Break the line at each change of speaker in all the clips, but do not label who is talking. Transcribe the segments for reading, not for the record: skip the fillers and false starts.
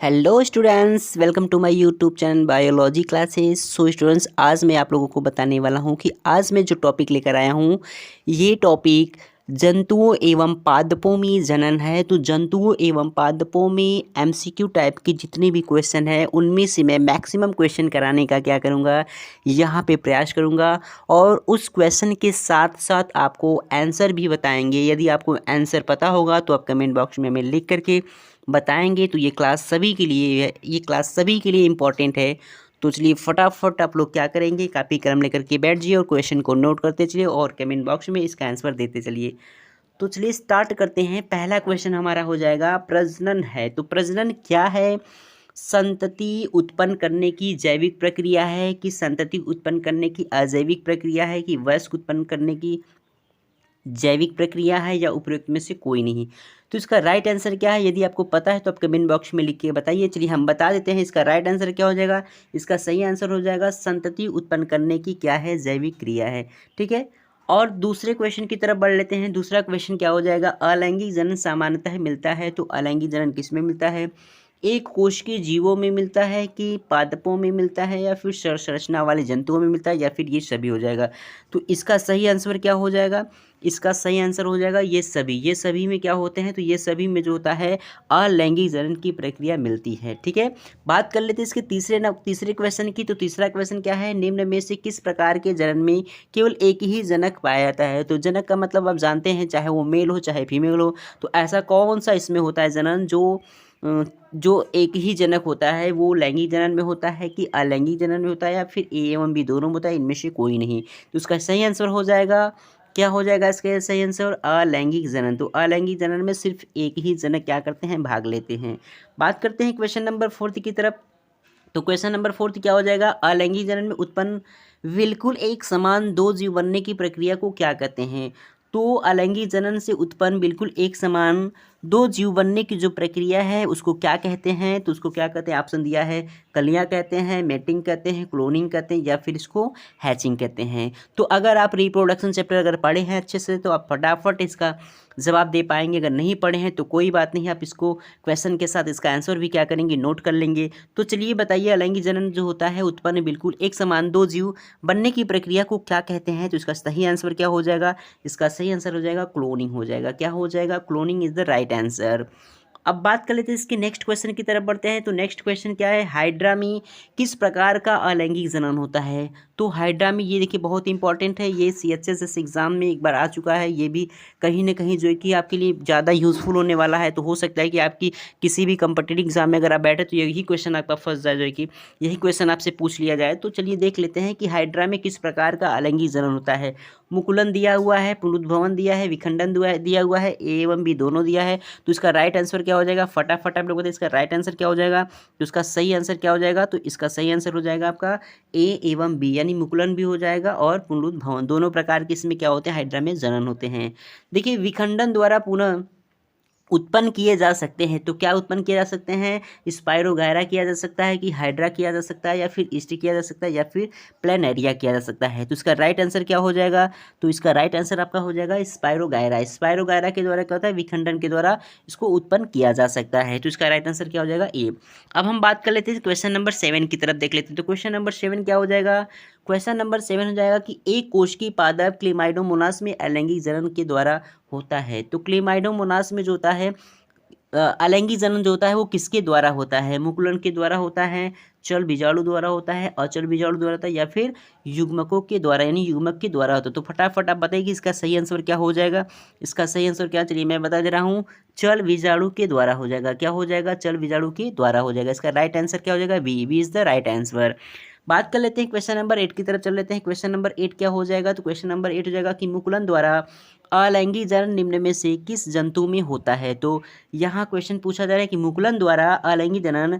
Hello students, welcome to my YouTube channel biology classes. So students, आज मैं आप लोगों को बताने वाला हूं कि आज मैं जो टॉपिक लेकर आया हूं ये टॉपिक जंतुओं एवं पादपों में जनन है। तो जंतुओं एवं पादपों में एमसीक्यू टाइप के जितने भी क्वेश्चन हैं उनमें से मैं मैक्सिमम क्वेश्चन कराने का क्या करूंगा, यहाँ पे प्रयास करूंगा। और उस क्वेश्चन के साथ साथ आपको आंसर भी बताएंगे। यदि आपको आंसर पता होगा तो आप कमेंट बॉक्स में हमें लिख करके बताएंगे। तो ये क्लास सभी के लिए है, ये क्लास सभी के लिए इम्पॉर्टेंट है। तो चलिए फटाफट आप लोग क्या करेंगे, कापी कलम लेकर के बैठ जाइए और क्वेश्चन को नोट करते चलिए और कमेंट बॉक्स में इसका आंसर देते चलिए। तो चलिए स्टार्ट करते हैं। पहला क्वेश्चन हमारा हो जाएगा प्रजनन है। तो प्रजनन क्या है? संतति उत्पन्न करने की जैविक प्रक्रिया है कि संतति उत्पन्न करने की अजैविक प्रक्रिया है कि वयस्क उत्पन्न करने की जैविक प्रक्रिया है या उपयुक्त में से कोई नहीं। तो इसका राइट आंसर क्या है? यदि आपको पता है तो आप कमेंट बॉक्स में लिख के बताइए। चलिए हम बता देते हैं इसका राइट आंसर क्या हो जाएगा। इसका सही आंसर हो जाएगा संतति उत्पन्न करने की क्या है, जैविक क्रिया है। ठीक है। और दूसरे क्वेश्चन की तरफ बढ़ लेते हैं। दूसरा क्वेश्चन क्या हो जाएगा, अलैंगिक जनन सामान्यतः मिलता है। तो अलैंगिक जनन किस में मिलता है? एक कोश के जीवों में मिलता है कि पादपों में मिलता है या फिर संरचना वाले जंतुओं में मिलता है या फिर ये सभी हो जाएगा। तो इसका सही आंसर क्या हो जाएगा? इसका सही आंसर हो जाएगा ये सभी। ये सभी में क्या होते हैं? तो ये सभी में जो होता है अलैंगिक जनन की प्रक्रिया मिलती है। ठीक है। बात कर लेते हैं इसके तीसरे क्वेश्चन की। तो तीसरा क्वेश्चन क्या है, निम्न में से किस प्रकार के जनन में केवल एक ही जनक पाया जाता है? तो जनक का मतलब आप जानते हैं, चाहे वो मेल हो चाहे फीमेल हो। तो ऐसा कौन सा इसमें होता है जनन जो एक ही जनक होता है, वो लैंगिक जनन में होता है कि अलैंगिक जनन में होता है या फिर ए एवं बी दोनों में होता है? इनमें से कोई नहीं। तो इसका सही आंसर हो जाएगा, क्या हो जाएगा इसका सही आंसर? अलैंगिक जनन। तो अलैंगिक जनन में सिर्फ एक ही जनक क्या करते हैं, भाग लेते हैं। बात करते हैं क्वेश्चन नंबर 4 की तरफ। तो क्वेश्चन नंबर 4 क्या हो जाएगा, अलैंगिक जनन में उत्पन्न बिल्कुल एक समान दो जीव बनने की प्रक्रिया को क्या कहते हैं? तो अलैंगिक जनन से उत्पन्न बिल्कुल एक समान दो जीव बनने की जो प्रक्रिया है उसको क्या कहते हैं? तो उसको क्या कहते हैं? ऑप्शन दिया है, कलियां कहते हैं, मेटिंग कहते हैं, क्लोनिंग कहते हैं या फिर इसको हैचिंग कहते हैं। तो अगर आप रिप्रोडक्शन चैप्टर अगर पढ़े हैं अच्छे से तो आप फटाफट इसका जवाब दे पाएंगे। अगर नहीं पढ़े हैं तो कोई बात नहीं, आप इसको क्वेश्चन के साथ इसका आंसर भी क्या करेंगे, नोट कर लेंगे। तो चलिए बताइए, अलैंगिक जनन जो होता है उत्पन्न बिल्कुल एक समान दो जीव बनने की प्रक्रिया को क्या कहते हैं? तो इसका सही आंसर क्या हो जाएगा? इसका सही आंसर हो जाएगा क्लोनिंग हो जाएगा। क्या हो जाएगा? Cloning is the right answer. अब बात कर लेते हैं इसके नेक्स्ट क्वेश्चन की तरफ बढ़ते हैं। तो नेक्स्ट क्वेश्चन क्या है, हाइड्रा में किस प्रकार का अलैंगिक जनन होता है? तो हाइड्रा में ये देखिए बहुत इंपॉर्टेंट है, ये CHSS एग्जाम में एक बार आ चुका है। ये भी कहीं ना कहीं जो है कि आपके लिए ज़्यादा यूजफुल होने वाला है। तो हो सकता है कि आपकी किसी भी कम्पिटिटिव एग्जाम में अगर आप बैठे तो यही क्वेश्चन आपका फंस जाए, जो है कि यही क्वेश्चन आपसे पूछ लिया जाए। तो चलिए देख लेते हैं कि हाइड्रा में किस प्रकार का अलैंगिक जनन होता है। मुकुलन दिया हुआ है, पुनरुद्भवन दिया है, विखंडन दिया हुआ है, ए एवं बी दोनों दिया है। तो इसका राइट आंसर क्या हो जाएगा? फटाफट आप लोग बताइए इसका राइट आंसर क्या हो जाएगा। तो इसका सही आंसर क्या हो जाएगा? तो इसका सही आंसर हो जाएगा आपका ए एवं बी, यानी मुकुलन भी हो जाएगा और पुनरुद्भवन दोनों प्रकार के इसमें क्या होते हैं, हाइड्रा में जनन होते हैं। देखिए विखंडन द्वारा पुनः उत्पन्न किए जा सकते हैं। तो क्या उत्पन्न किए जा सकते हैं? स्पाइरोगायरा किया जा सकता है कि हाइड्रा किया जा सकता है या फिर ईस्ट किया जा सकता है या फिर प्लेनेरिया किया जा सकता है। तो इसका राइट आंसर क्या हो जाएगा? तो इसका राइट आंसर आपका हो जाएगा स्पाइरोगायरा। स्पाइरोगायरा के द्वारा क्या होता है, विखंडन के द्वारा इसको उत्पन्न किया जा सकता है। तो इसका राइट आंसर क्या हो जाएगा? ए। अब हम बात कर लेते हैं क्वेश्चन नंबर 7 की तरफ देख लेते हैं। तो क्वेश्चन नंबर 7 क्या हो जाएगा? क्वेश्चन नंबर 7 हो जाएगा कि एक कोशिकीय पादप क्लेमाइडोमोनास में अलैंगिक जनन के द्वारा होता है। तो क्लेमाइडोमोनास में जो होता है अलैंगिक जनन जो होता है वो किसके द्वारा होता है? मुकुलन के द्वारा होता है, चल बीजाणु द्वारा होता है, अचल बीजाणु द्वारा होता है या फिर युग्मकों के द्वारा यानी युग्मक के द्वारा होता है। तो फटाफट आप बताइए कि इसका सही आंसर क्या हो जाएगा। इसका सही आंसर क्या, चलिए मैं बता दे रहा हूँ, चल बीजाणु के द्वारा हो जाएगा। क्या हो जाएगा? चल बीजाणु के द्वारा हो जाएगा। इसका राइट आंसर क्या हो जाएगा? B. B is the right answer. बात कर लेते हैं क्वेश्चन नंबर 8 की तरफ चल लेते हैं। क्वेश्चन नंबर 8 क्या हो जाएगा? तो क्वेश्चन नंबर 8 हो जाएगा कि मुकुलन द्वारा अलैंगिक जनन निम्न में से किस जंतु में होता है? तो यहाँ क्वेश्चन पूछा जा रहा है कि मुकुलन द्वारा अलैंगिक जनन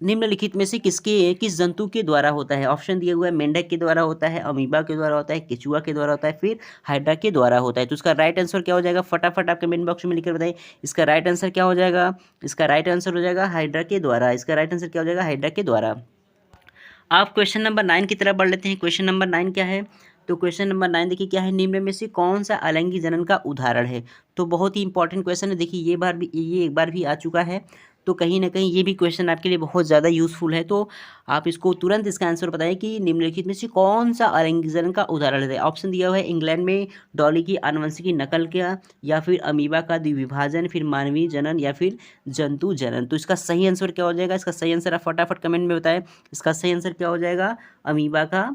निम्नलिखित में से किस जंतु के द्वारा होता है? ऑप्शन दिया हुआ है, मेंढक के द्वारा होता है, अमीबा के द्वारा होता है, केचुआ के द्वारा होता है, फिर हाइड्रा के द्वारा होता है। तो इसका राइट आंसर क्या हो जाएगा? फटाफट आप कमेंट बॉक्स में लिखकर बताइए इसका राइट आंसर क्या हो जाएगा। इसका राइट आंसर हो जाएगा हाइड्रा के द्वारा। इसका राइट आंसर क्या हो जाएगा? हाइड्रा के द्वारा। आप क्वेश्चन नंबर 9 की तरफ बढ़ लेते हैं। क्वेश्चन नंबर 9 क्या है? तो क्वेश्चन नंबर 9 देखिए क्या है, निम्न में से कौन सा अलैंगिक जनन का उदाहरण है? तो बहुत ही इंपॉर्टेंट क्वेश्चन है। देखिए ये एक बार भी आ चुका है। तो कहीं ना कहीं ये भी क्वेश्चन आपके लिए बहुत ज़्यादा यूज़फुल है। तो आप इसको तुरंत इसका आंसर बताएं कि निम्नलिखित में से कौन सा आलिंगन का उदाहरण है। ऑप्शन दिया हुआ है इंग्लैंड में डॉली की आनुवंशिकी नकल का, या फिर अमीबा का द्विविभाजन, फिर मानवीय जनन, या फिर जंतु जनन। तो इसका सही आंसर क्या हो जाएगा? इसका सही आंसर आप फटाफट कमेंट में बताएं। इसका सही आंसर क्या हो जाएगा? अमीबा का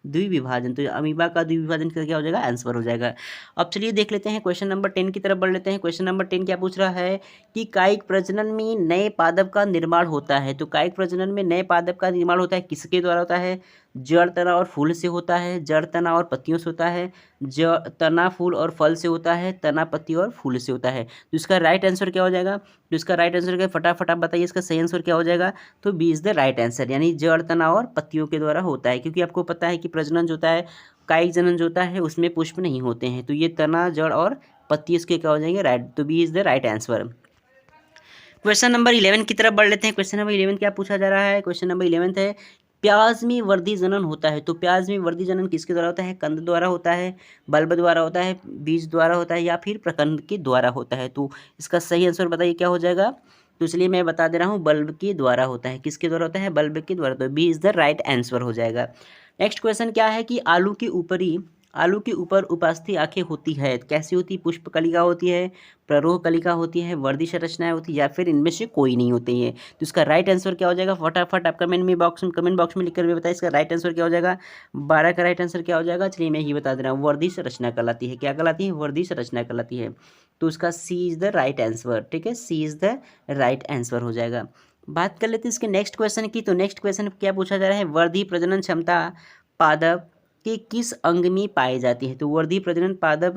द्विविभाजन। तो अमीबा का द्विविभाजन का क्या हो जाएगा? आंसर हो जाएगा। अब चलिए देख लेते हैं क्वेश्चन नंबर 10 की तरफ बढ़ लेते हैं। क्वेश्चन नंबर 10 क्या पूछ रहा है कि कायिक प्रजनन में नए पादप का निर्माण होता है। तो कायिक प्रजनन में नए पादप का निर्माण होता है, किसके द्वारा होता है? जड़, तना और फूल से होता है, जड़, तना और पत्तियों से होता है, जड़, तना, फूल और फल से होता है, तना, पत्ती और फूल से होता है। तो इसका राइट आंसर क्या हो जाएगा? तो इसका राइट आंसर क्या, फटाफट आप बताइए इसका सही आंसर क्या हो जाएगा? तो B is the right answer, यानी जड़, तना और पत्तियों के द्वारा होता है। क्योंकि आपको पता है कि प्रजनन जो होता है, कायिक जनन जो होता है, उसमें पुष्प नहीं होते हैं। तो ये तना, जड़ और पत्ती इसके क्या हो जाएंगे? राइट। तो B is the right answer. Question number 11 की तरफ बढ़ लेते हैं। क्वेश्चन नंबर 11 क्या पूछा जा रहा है? क्वेश्चन नंबर 11 है प्याज में वर्धी जनन होता है। तो प्याज में वर्धी जनन किसके द्वारा होता है? कंद द्वारा होता है, बल्ब द्वारा होता है, बीज द्वारा होता है, या फिर प्रकंद के द्वारा होता है। तो इसका सही आंसर बताइए क्या हो जाएगा? तो इसलिए मैं बता दे रहा हूँ, बल्ब के द्वारा होता है। किसके द्वारा होता है? बल्ब के द्वारा। तो B is the right answer हो जाएगा। नेक्स्ट क्वेश्चन क्या है कि आलू के ऊपर उपास्थि आंखें होती है, कैसी होती? पुष्प कलिका होती है, प्ररोह कलिका होती है, वर्दी संरचनाएं होती है, या फिर इनमें से कोई नहीं होती है। तो इसका राइट आंसर क्या हो जाएगा? फटाफट आप कमेंट बॉक्स में लिखकर भी बताइए इसका राइट आंसर क्या हो जाएगा। 12 का राइट आंसर क्या हो जाएगा? चलिए मैं ही बता दे रहा हूँ, वर्दी संरचना कहलाती है। क्या कहलाती है? वर्दी संरचना कहलाती है। तो उसका सी इज द राइट आंसर। ठीक है, सी इज द राइट आंसर हो जाएगा। बात कर लेते हैं इसके नेक्स्ट क्वेश्चन की। तो नेक्स्ट क्वेश्चन क्या पूछा जा रहा है? वर्दी प्रजनन क्षमता पादप के किस अंग में पाई जाती है? तो वर्धी प्रजनन पादप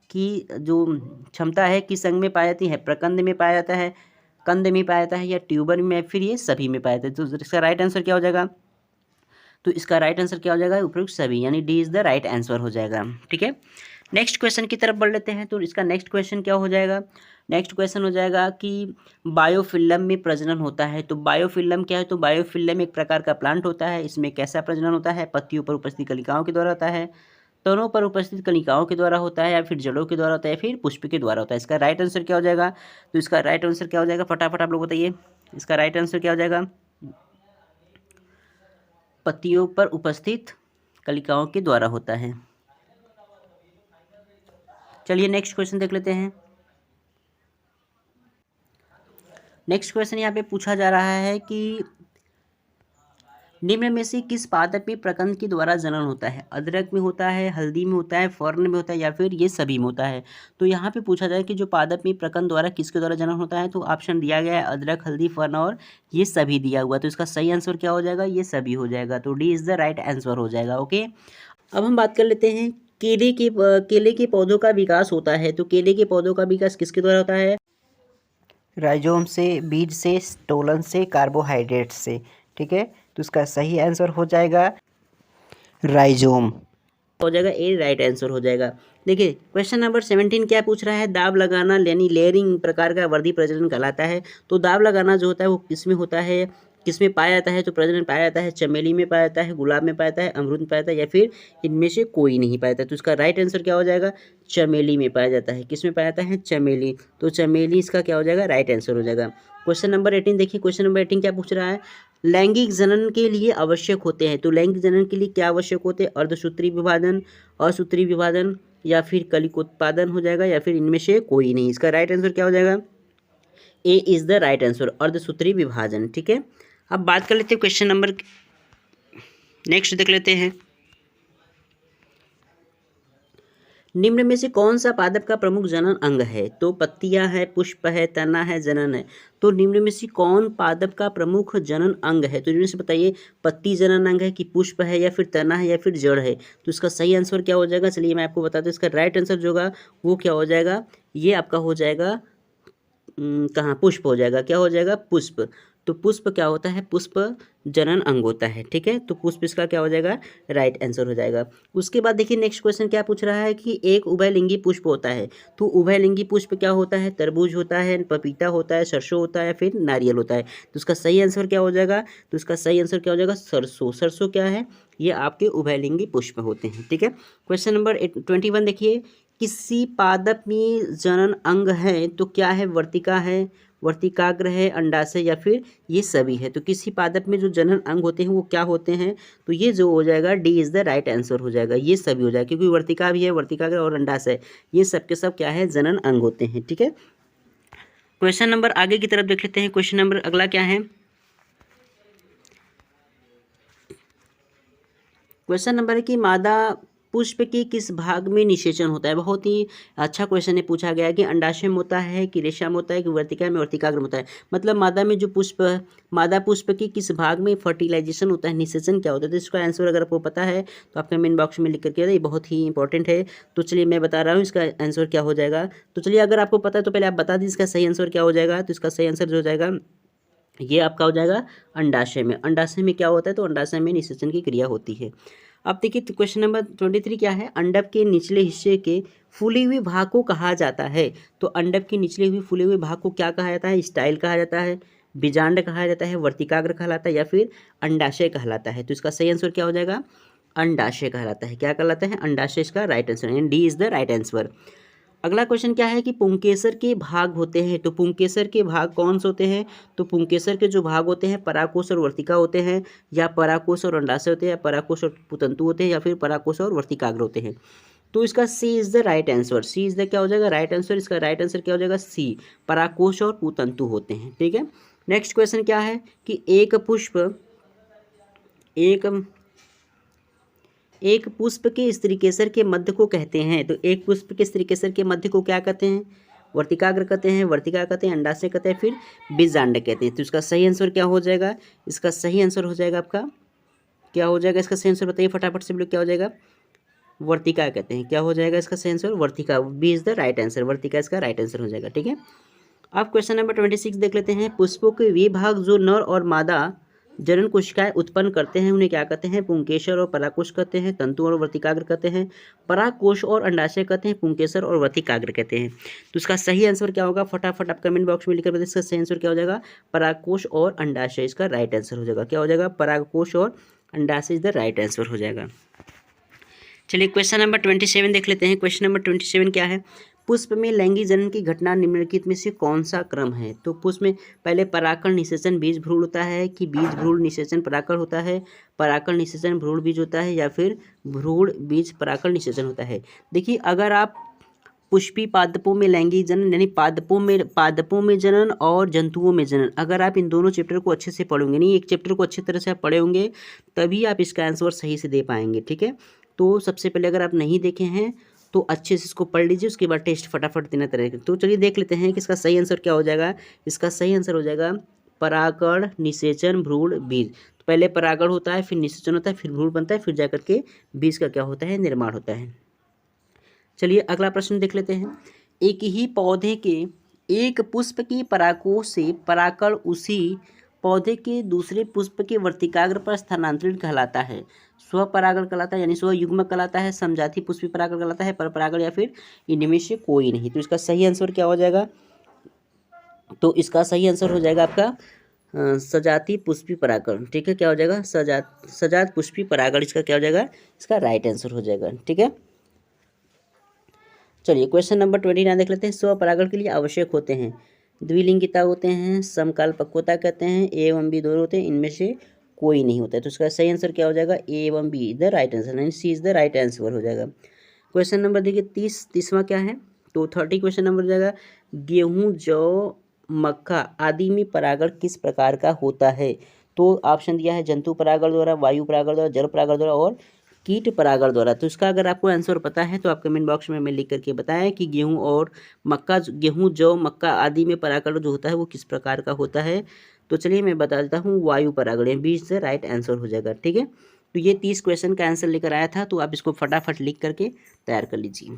की जो क्षमता है किस अंग में पाई जाती है? प्रकंद में पाया जाता है, कंद में पाया जाता है, या ट्यूबर में, फिर ये सभी में पाया जाता है। तो इसका राइट आंसर क्या हो जाएगा? तो इसका राइट आंसर क्या हो जाएगा? उपयुक्त सभी, यानी D is the right answer हो जाएगा। ठीक है, नेक्स्ट क्वेश्चन की तरफ बढ़ लेते हैं। तो इसका नेक्स्ट क्वेश्चन क्या हो जाएगा? नेक्स्ट क्वेश्चन हो जाएगा कि बायोफिल्म में प्रजनन होता है। तो बायोफिल्म क्या है? तो बायोफिल्म एक प्रकार का प्लांट होता है। इसमें कैसा प्रजनन होता है? पत्तियों पर उपस्थित कलिकाओं के द्वारा होता है, तनों पर उपस्थित कलिकाओं के द्वारा होता है, या फिर जड़ों के द्वारा होता है, या फिर पुष्प के द्वारा होता है। इसका राइट आंसर क्या हो जाएगा? तो इसका राइट आंसर क्या हो जाएगा? फटाफट आप लोग बताइए इसका राइट आंसर क्या हो जाएगा? पत्तियों पर उपस्थित कलिकाओं के द्वारा होता है। चलिए नेक्स्ट क्वेश्चन देख लेते हैं। नेक्स्ट क्वेश्चन यहाँ पे पूछा जा रहा है कि निम्न में से किस पादप में प्रकंद के द्वारा जनन होता है? अदरक में होता है, हल्दी में होता है, फॉर्न में होता है, या फिर ये सभी में होता है। तो यहाँ पे पूछा जाए कि जो पादप में प्रकंद द्वारा किसके द्वारा जनन होता है? तो ऑप्शन दिया गया है अदरक, हल्दी, फॉर्न और ये सभी दिया हुआ। तो इसका सही आंसर क्या हो जाएगा? ये सभी हो जाएगा। तो D is the right answer हो जाएगा। ओके, अब हम बात कर लेते हैं केले के पौधों का विकास होता है। तो केले के पौधों का विकास किसके द्वारा होता है? राइजोम से, बीज से, स्टोलन से, कार्बोहाइड्रेट से। ठीक है, तो इसका सही आंसर हो जाएगा राइजोम हो जाएगा। ए राइट आंसर हो जाएगा। देखिए क्वेश्चन नंबर 17 क्या पूछ रहा है? दाब लगाना यानी लेयरिंग प्रकार का वर्धी प्रजनन कहलाता है। तो दाब लगाना जो होता है वो किस में होता है, किस में पाया जाता है? तो प्रजनन पाया जाता है चमेली में पाया जाता है, गुलाब में पाया जाता है, अमरूद में पाया जाता है, या फिर इनमें से कोई नहीं पाया जाता है। तो इसका राइट आंसर क्या हो जाएगा? चमेली में पाया जाता है। किस में पाया जाता है? चमेली। तो चमेली इसका क्या हो जाएगा? राइट आंसर हो जाएगा। क्वेश्चन नंबर 18 देखिए, क्वेश्चन नंबर 18 क्या पूछ रहा है? लैंगिक जनन के लिए आवश्यक होते हैं। तो लैंगिक जनन के लिए क्या आवश्यक होते हैं? अर्धसूत्री विभाजन, असूत्री विभाजन, या फिर कलिकोत्पादन हो जाएगा, या फिर इनमें से कोई नहीं। इसका राइट आंसर क्या हो जाएगा? ए इज द राइट आंसर, अर्धसूत्री विभाजन। ठीक है, अब बात कर लेते हैं क्वेश्चन नंबर नेक्स्ट देख लेते हैं। निम्न में से कौन सा पादप का प्रमुख जनन अंग है? तो पत्तियां है, पुष्प है, तना है, जनन है। तो निम्न में से कौन पादप का प्रमुख जनन अंग है? तो इनमें से बताइए, पत्ती जनन अंग है, कि पुष्प है, या फिर तना है, या फिर जड़ है। तो इसका सही आंसर क्या हो जाएगा? चलिए मैं आपको बता दूं, इसका राइट आंसर जो होगा वो क्या हो जाएगा? ये आपका हो जाएगा कहाँ? पुष्प हो जाएगा। क्या हो जाएगा? पुष्प। तो पुष्प क्या होता है? पुष्प जनन अंग होता है। ठीक है, तो पुष्प इसका क्या हो जाएगा? राइट आंसर हो जाएगा। उसके बाद देखिए नेक्स्ट क्वेश्चन क्या पूछ रहा है कि एक उभयलिंगी पुष्प होता है। तो उभयलिंगी पुष्प क्या होता है? तरबूज होता है, पपीता होता है, सरसों होता है, फिर नारियल होता है। तो उसका सही आंसर क्या हो जाएगा? तो उसका सही आंसर क्या हो जाएगा? सरसों। सरसों क्या है? ये आपके उभयलिंगी पुष्प होते हैं। ठीक है, क्वेश्चन नंबर 21 देखिए, किसी पादप में जनन अंग है तो क्या है? वर्तिका है, वर्तिकाग्र है, अंडाशय या फिर ये सभी है। तो किसी पादप में जो जनन अंग होते हैं वो क्या होते हैं, तो ये जो हो जाएगा D is the right answer हो जाएगा, ये सभी हो जाएगा, क्योंकि वर्तिका भी है, वर्तिकाग्र और अंडाशय ये सब के सब क्या है, जनन अंग होते हैं। ठीक है, क्वेश्चन नंबर आगे की तरफ देख लेते हैं। क्वेश्चन नंबर अगला क्या है, क्वेश्चन नंबर है कि मादा पुष्प के किस भाग में निषेचन होता है। बहुत ही अच्छा क्वेश्चन है, पूछा गया है कि अंडाशय में होता है कि रेशा में होता है कि वर्तिका में, वर्तिकाग्र में होता है। मतलब मादा में जो पुष्प, मादा पुष्प के किस भाग में फर्टिलाइजेशन होता है, निषेचन क्या होता है। तो इसका आंसर अगर आपको पता है तो आप कमेंट बॉक्स में लिख करके, ये बहुत ही इंपॉर्टेंट है। तो चलिए मैं बता रहा हूँ इसका आंसर क्या हो जाएगा। तो चलिए अगर आपको पता है तो पहले आप बता दीजिए इसका सही आंसर क्या हो जाएगा। तो इसका सही आंसर जो हो जाएगा ये आपका हो जाएगा अंडाशय में। अंडाशय में क्या होता है, तो अंडाशय में निषेचन की क्रिया होती है। अब देखिए क्वेश्चन नंबर 23 क्या है, अंडक के निचले हिस्से के फूले हुए भाग को कहा जाता है। तो अंडक के निचले हुए फूले हुए भाग को क्या कहा जाता है, स्टाइल कहा जाता है, बीजांड कहा जाता है, वर्तिकाग्र कहलाता है या फिर अंडाशय कहलाता है। तो इसका सही आंसर क्या हो जाएगा, अंडाशय कहलाता है। क्या कहलाता है, अंडाशय इसका राइट आंसर है, D is the right answer. अगला क्वेश्चन क्या है कि पुंकेसर के भाग होते हैं। तो पुंकेसर के भाग कौन से होते हैं, तो पुंकेसर के जो भाग होते हैं पराकोष और वर्तिका होते हैं, या पराकोष और अंडाशय होते हैं, या पराकोष और पुतंतु होते हैं, या फिर पराकोष और वर्तिकाग्र होते हैं। तो इसका C is the right answer, C is the क्या हो जाएगा, राइट आंसर। इसका राइट आंसर क्या हो जाएगा, सी, पराकोष और पुतंतु होते हैं। ठीक है, नेक्स्ट क्वेश्चन क्या है कि एक पुष्प के स्त्रीकेसर के मध्य को कहते हैं। तो एक पुष्प के स्त्रीकेसर के मध्य को क्या कहते हैं, वर्तिकाग्र कहते हैं, वर्तिका कहते हैं, अंडाशय कहते हैं, फिर बीजांड कहते हैं। तो इसका सही आंसर क्या हो जाएगा, इसका सही आंसर हो जाएगा आपका, क्या हो जाएगा इसका सही आंसर बताइए फटाफट से लोग, क्या हो जाएगा, वर्तिका कहते हैं। क्या हो जाएगा इसका सही answer, Vartika, B is the right answer, Vartika इसका राइट आंसर हो जाएगा। ठीक है, अब क्वेश्चन नंबर 26 देख लेते हैं। पुष्पों के वे भाग जो नर और मादा जनन कोशिकाएं उत्पन्न करते हैं उन्हें क्या कहते हैं, पुंकेसर और पराकोष कहते हैं, तंतु और वर्तिकाग्र कहते हैं, पराकोष और अंडाशय कहते हैं, पुंकेसर और वर्तिकाग्र कहते हैं। तो इसका सही आंसर क्या होगा, फटाफट आप कमेंट बॉक्स में लिखकर बताइए। इसका सही आंसर क्या हो जाएगा, पराकोष और अंडाशय इसका राइट आंसर हो जाएगा। क्या हो जाएगा, पराकोष और अंडाशय इज द राइट आंसर हो जाएगा। चलिए क्वेश्चन नंबर 27 देख लेते हैं। क्वेश्चन नंबर 27 क्या है, पुष्प में लैंगिक जनन की घटना निम्नलिखित में से कौन सा क्रम है। तो पुष्प में पहले परागकण निषेचन बीज भ्रूण होता है कि बीज भ्रूण निषेचन परागकण होता है, परागकण निषेचन भ्रूण बीज होता है, या फिर भ्रूण बीज परागकण निषेचन होता है। देखिए अगर आप पुष्पी पादपों में लैंगिक जनन यानी पादपों में जनन और जंतुओं में जनन, अगर आप इन दोनों चैप्टर को अच्छे से पढ़ोगे, नहीं एक चैप्टर को अच्छी तरह से आप पढ़े होंगे तभी आप इसका आंसर सही से दे पाएंगे। ठीक है, तो सबसे पहले अगर आप नहीं देखे हैं तो अच्छे से इसको पढ़ लीजिए, उसके बाद टेस्ट फटाफट देना तरह। तो चलिए देख लेते हैं कि इसका सही आंसर क्या हो जाएगा। इसका सही आंसर हो जाएगा परागण निषेचन भ्रूण बीज। तो पहले परागण होता है, फिर निषेचन होता है, फिर भ्रूण बनता है, फिर जाकर के बीज का क्या होता है, निर्माण होता है। चलिए अगला प्रश्न देख लेते हैं। एक ही पौधे के एक पुष्प की परागकोश से परागकण उसी पौधे के दूसरे पुष्प के वर्तिकाग्र पर स्थानांतरित कहलाता है। स्वपरागण कहलाता है यानी स्वयुग्मक कहलाता है, समजाति पुष्पी परागण कहलाता है, परपरागण, या फिर इनमें से कोई नहीं। तो इसका सही आंसर क्या हो जाएगा, तो इसका सही आंसर हो जाएगा आपका सजाति पुष्पी परागण। ठीक है, क्या हो जाएगा, सजात पुष्पी परागण इसका क्या हो जाएगा, इसका राइट आंसर हो जाएगा। ठीक है, चलिए क्वेश्चन नंबर 29 देख लेते हैं। स्वपरागण के लिए आवश्यक होते हैं, द्विलिंगिता होते हैं, समकाल पक्वता कहते हैं, ए एवं बी दोनों होते हैं, इनमें से कोई नहीं होता है। तो इसका सही आंसर क्या हो जाएगा, ए एवं बी द राइट आंसर, यानी सी इज द राइट आंसर हो जाएगा। क्वेश्चन नंबर देखिए 30वां क्या है, तो 30 क्वेश्चन नंबर हो जाएगा, गेहूँ जौ मक्का आदि में परागण किस प्रकार का होता है। तो ऑप्शन दिया है जंतु परागण द्वारा, वायु परागण द्वारा, जल परागण द्वारा और कीट परागण द्वारा। तो इसका अगर आपको आंसर पता है तो आप कमेंट बॉक्स में हमें लिख करके बताएं कि गेहूं जौ मक्का आदि में परागण जो होता है वो किस प्रकार का होता है। तो चलिए मैं बता देता हूँ, वायु परागण बीज से राइट आंसर हो जाएगा। ठीक है, तो ये 30 क्वेश्चन का आंसर लेकर आया था, तो आप इसको फटाफट लिख करके तैयार कर लीजिए।